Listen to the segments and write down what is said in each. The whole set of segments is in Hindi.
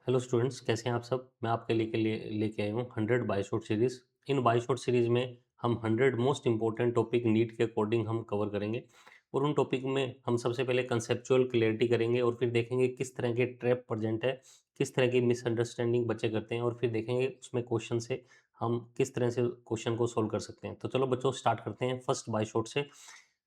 हेलो स्टूडेंट्स, कैसे हैं आप सब। मैं आपके लेके आया हूँ 100 बाय शॉर्ट सीरीज़। इन बाय शॉर्ट सीरीज़ में हम 100 मोस्ट इंपॉर्टेंट टॉपिक नीट के अकॉर्डिंग हम कवर करेंगे। और उन टॉपिक में हम सबसे पहले कंसेप्चुअल क्लियरिटी करेंगे और फिर देखेंगे किस तरह के ट्रैप प्रेजेंट है, किस तरह की मिसअंडरस्टैंडिंग बच्चे करते हैं, और फिर देखेंगे उसमें क्वेश्चन से हम किस तरह से क्वेश्चन को सोल्व कर सकते हैं। तो चलो बच्चों, स्टार्ट करते हैं फर्स्ट बाय शॉर्ट से,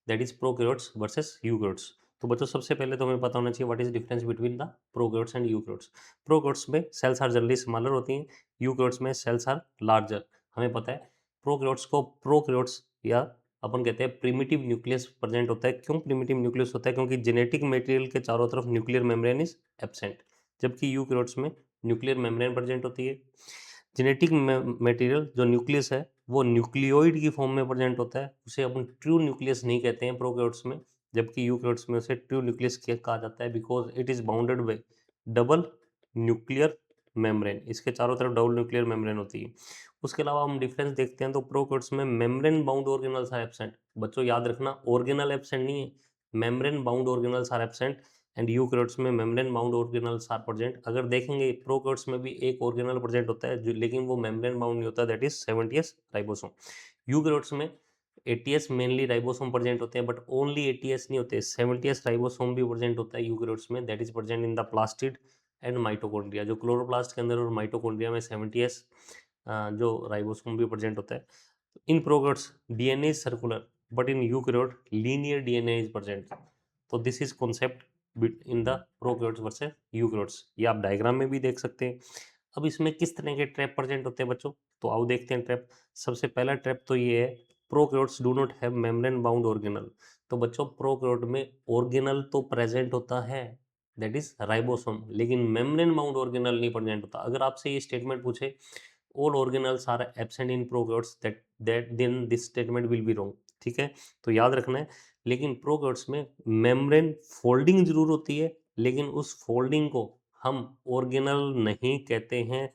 that is prokaryotes versus eukaryotes. तो बच्चों, सबसे पहले तो हमें पता होना चाहिए what is difference between the prokaryotes and eukaryotes. Prokaryotes में सेल्स आर जनरली स्मॉलर होती हैं, यूकैरियोट्स में सेल्स आर लार्जर। हमें पता है प्रोकैरियोट्स को प्रोकैरियोट्स या अपन कहते हैं प्रिमिटिव न्यूक्लियस प्रेजेंट होता है। क्यों प्रिमिटिव न्यूक्लियस होता है? क्योंकि जेनेटिक मटेरियल के चारों तरफ न्यूक्लियर मेम्ब्रेन इज एब्सेंट, जबकि यूकैरियोट्स में न्यूक्लियर मेम्ब्रेन प्रेजेंट होती है। जेनेटिक मटेरियल जो न्यूक्लियस है वो न्यूक्लियोइड की फॉर्म में प्रेजेंट होता है, उसे अपन ट्रू न्यूक्लियस नहीं कहते हैं प्रोकैरियोट्स में, जबकि यूकैरियोट्स में उसे ट्रू न्यूक्लियस कहा जाता है, because it is bounded by double nuclear membrane. इसके चारों तरफ डबल न्यूक्लियर मेम्ब्रेन होती है। उसके अलावा हम डिफरेंस देखते हैं तो प्रोकैरियोट्स में membrane bound organelles are absent. बच्चों याद रखना, ऑर्गेनल एब्सेंट नहीं है, membrane bound organelles are absent. And eukaryotes में membrane bound organelles are present. अगर देखेंगे प्रोकैरियोट्स में भी एक ऑर्गेनल प्रेजेंट होता है जो, लेकिन वो मेम्ब्रेन बाउंड नहीं होता, that is 70s ribosome. Eukaryotes में 80s मेनली राइबोसोम प्रेजेंट होते हैं, बट ओनली 80s नहीं होते, 70s राइबोसोम भी प्रेजेंट होता है यूकैरियोट्स में, that is present in the plastid and mitochondria. जो क्लोरोप्लास्ट के अंदर और माइटोकॉन्ड्रिया में 70s जो राइबोसोम भी प्रेजेंट होता है। In prokaryotes DNA is circular, but in eukaryote linear DNA is present. तो this is concept in the prokaryotes versus eukaryotes. ये आप डायग्राम में भी देख सकते हैं। अब इसमें किस तरह के ट्रैप प्रेजेंट होते हैं बच्चों, तो आओ देखते हैं ट्रैप। सबसे पहला ट्रैप तो ये है, prokaryotes do not have membrane bound organelle. तो बच्चों प्रोकैरियोट में ऑर्गेनल तो प्रेजेंट होता है, दैट इज राइबोसोम, लेकिन मेम्ब्रेन बाउंड ऑर्गेनल नहीं प्रेजेंट होता। अगर आपसे ये स्टेटमेंट पूछे all organelles are absent in prokaryotes, that then this statement will be wrong. ठीक है, तो याद रखना है। लेकिन प्रोकैरियोट्स में मेम्ब्रेन फोल्डिंग जरूर होती है, लेकिन उस फोल्डिंग को हम ऑर्गेनल नहीं कहते हैं।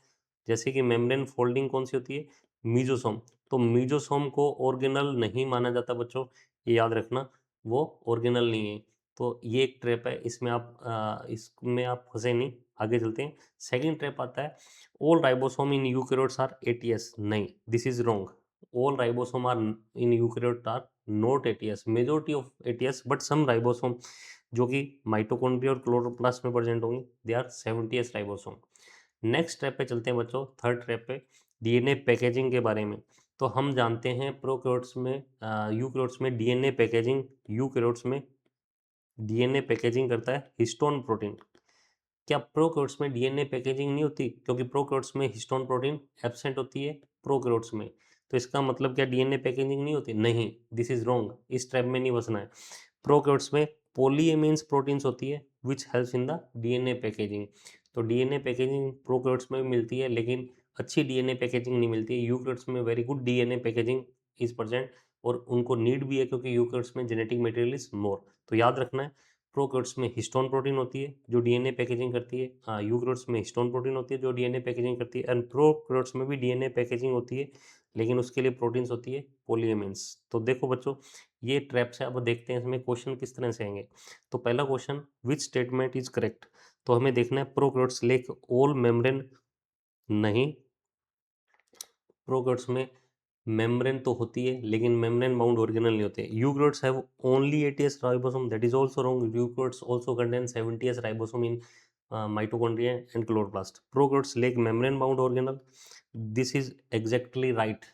जैसे कि मेम्ब्रेन फोल्डिंग कौन सी होती है, मीजोसोम। तो मीजोसोम को ऑर्गेनल नहीं माना जाता बच्चों, ये याद रखना, वो ऑर्गेनल नहीं है। तो ये एक ट्रैप है, इसमें आप फंसे नहीं। आगे चलते हैं। सेकंड ट्रैप आता है, all ribosome in eukaryotes are eighty S. नहीं, this is wrong. All ribosome are in eukaryote are not eighty S, majority of eighty S, but some ribosome जो कि माइटोकॉन्ड्रिया और क्लोरोप्लास्ट में प्रेजेंट होंगे, they are 70s ribosome. Next step पे चलते हैं बच्चों, थर्ड स्टेप पे, डीएनए पैकेजिंग के बारे में। तो हम जानते हैं प्रोकैरियोट्स में, यूकैरियोट्स में डीएनए पैकेजिंग, यूकैरियोट्स में डीएनए पैकेजिंग करता है हिस्टोन प्रोटीन। क्या प्रोकैरियोट्स में डीएनए पैकेजिंग नहीं होती? क्योंकि प्रोकैरियोट्स में हिस्टोन प्रोटीन एब्सेंट होती है प्रोकैरियोट्स में। तो इसका मतलब क्या डीएनए पैकेजिंग नहीं होती? नहीं, दिस इज रॉन्ग, इस ट्रैप में नहीं बसना है। प्रोकैरियोट्स में पॉलीएमिन्स प्रोटीन्स होती है which helps in the DNA packaging. तो डीएनए पैकेजिंग प्रोकैरियोट्स में भी मिलती है, लेकिन अच्छी डीएनए पैकेजिंग नहीं मिलती है। यूकैरियोट्स में very good DNA packaging is present, और उनको नीड भी है क्योंकि यूकैरियोट्स में जेनेटिक मटेरियल इज मोर। तो याद रखना है, प्रोकैरियोट्स में हिस्टोन प्रोटीन होती है जो डीएनए पैकेजिंग करती है, यूकैरियोट्स में हिस्टोन प्रोटीन होती है जो डीएनए पैकेजिंग करती है, एंड प्रोकैरियोट्स में भी डीएनए पैकेजिंग होती है, लेकिन उसके लिए प्रोटीन्स होती है पॉलीएमिन्स। तो देखो बच्चों, ये ट्रैप्स है। अब देखते हैं इसमें क्वेश्चन किस तरह से आएंगे। तो पहला question, which statement is correct. तो हमें देखना है प्रोकैरियोट्स लेक ऑल मेम्ब्रेन। नहीं, प्रोकैरियोट्स में मेम्ब्रेन तो होती है, लेकिन मेम्ब्रेन बाउंड ऑर्गेनल नहीं होते। Eukaryotes have only 80s ribosome, that is also wrong. Eukaryotes also contain 70s ribosome in mitochondria and chloroplast. Prokaryotes lack membrane bound organelle. This is exactly right.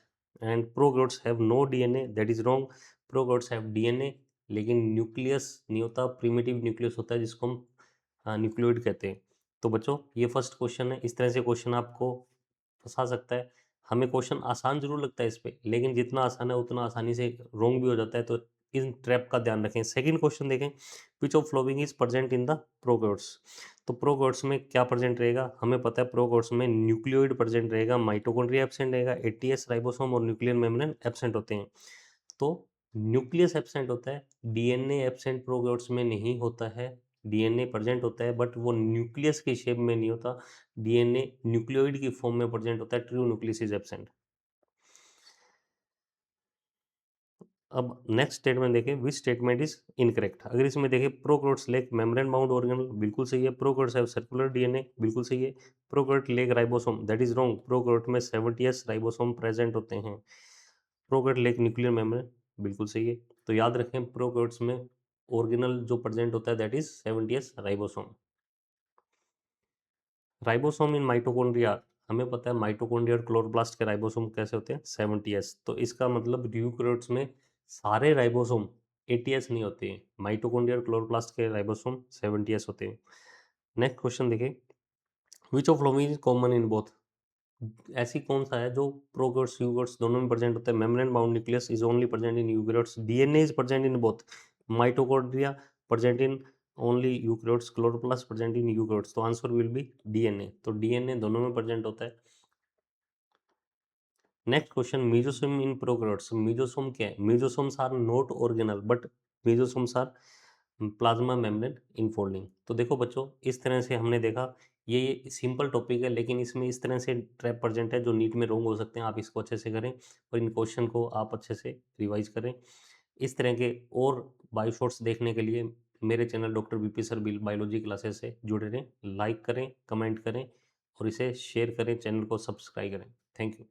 And prokaryotes have no DNA. That is wrong. Prokaryotes have DNA, लेकिन न्यूक्लियस नहीं होता, प्रिमिटिव न्यूक्लियस होता है जिसको हम न्यूक्लियोइड कहते हैं। तो बच्चों, ये फर्स्ट क्वेश्चन है। इस तरह से क्वेश्चन आपको फंसा सकता है। हमें क्वेश्चन आसान जरूर लगता है इस पे, लेकिन जितना आसान है उतना आसानी से रॉन्ग भी हो जाता है। तो इन ट्रैप का ध्यान रखें। सेकंड क्वेश्चन देखें, which of following is present in the prokaryotes. तो प्रोकैरियोट्स में क्या प्रेजेंट रहेगा? हमें पता है प्रोकैरियोट्स में न्यूक्लियोइड प्रेजेंट रहेगा, माइटोकॉन्ड्रिया एब्सेंट रहेगा, 80s राइबोसोम और न्यूक्लियर मेम्ब्रेन एब्सेंट होते हैं। तो न्यूक्लियस एब्सेंट होता है, डीएनए एब्सेंट प्रोकैरियोट्स में नहीं होता है। डीएनए प्रेजेंट होता है, बट वो न्यूक्लियस की शेप में नहीं होता। डीएनए न्यूक्लियोइड की फॉर्म में प्रेजेंट होता है, ट्रू न्यूक्लियस इज एब्सेंट। अब नेक्स्ट स्टेटमेंट देखें, विच स्टेटमेंट इज इनकरेक्ट। अगर इसमें देखें prokaryotes lake membrane bound organelle, बिल्कुल सही है। प्रोकैरियोट्स हैव सर्कुलर डीएनए, बिल्कुल सही है। Prokaryote lake ribosome, that is wrong. Prokaryote में 70s राइबोसोम प्रेजेंट होते हैं। प्रोकैरियोट लेक न्यूक्लियर मेम्ब्रेन, बिल्कुल सही है। तो याद रखें प्रोकैरियोट्स में ऑर्गेनल जो प्रेजेंट होता है that is 70s ribosome. Ribosome in mitochondria, हमें पता है माइटोकॉन्ड्रिया और क्लोरोप्लास्ट के राइबोसोम कैसे होते हैं, 70s। तो इसका मतलब यूकेरियोट्स में सारे राइबोसोम 80s नहीं होते हैं। माइटोकॉन्ड्रिया और क्लोरोप्लास्ट के राइबोसोम 70s होते हैं। नेक्स्ट क्वेश्चन देखिए, which of following is common in both. ऐसी कौन सा है जो प्रोकैरियोट्स यूकेरियोट्स दोनों में प्रेजेंट होता है। Membrane bound nucleus is only present in eukaryotes, DNA is present in both. Mitochondria present in only eukaryotes, chloroplast present in eukaryotes. तो आंसर विल बी डीएनए। तो डीएनए दोनों में प्रेजेंट होता है। Next question, mesosome in prokaryotes. Mesosome क्या है? Mesosomes are not organelle but mesosomes are plasma membrane infolding. तो देखो बच्चों, इस तरह से हमने देखा, ये सिंपल टॉपिक है लेकिन इसमें इस तरह से ट्रैप प्रेजेंट है जो नीट में रॉन्ग हो सकते हैं। आप इसको अच्छे से करें और इन क्वेश्चन को आप अच्छे से रिवाइज करें। इस तरह के और बायो शॉर्ट्स देखने के लिए मेरे channel doctor BP sir biology classes से जुड़े रहें। लाइक करें, कमेंट करें और इसे शेयर करें, चैनल को सब्सक्राइब करें। Thank you.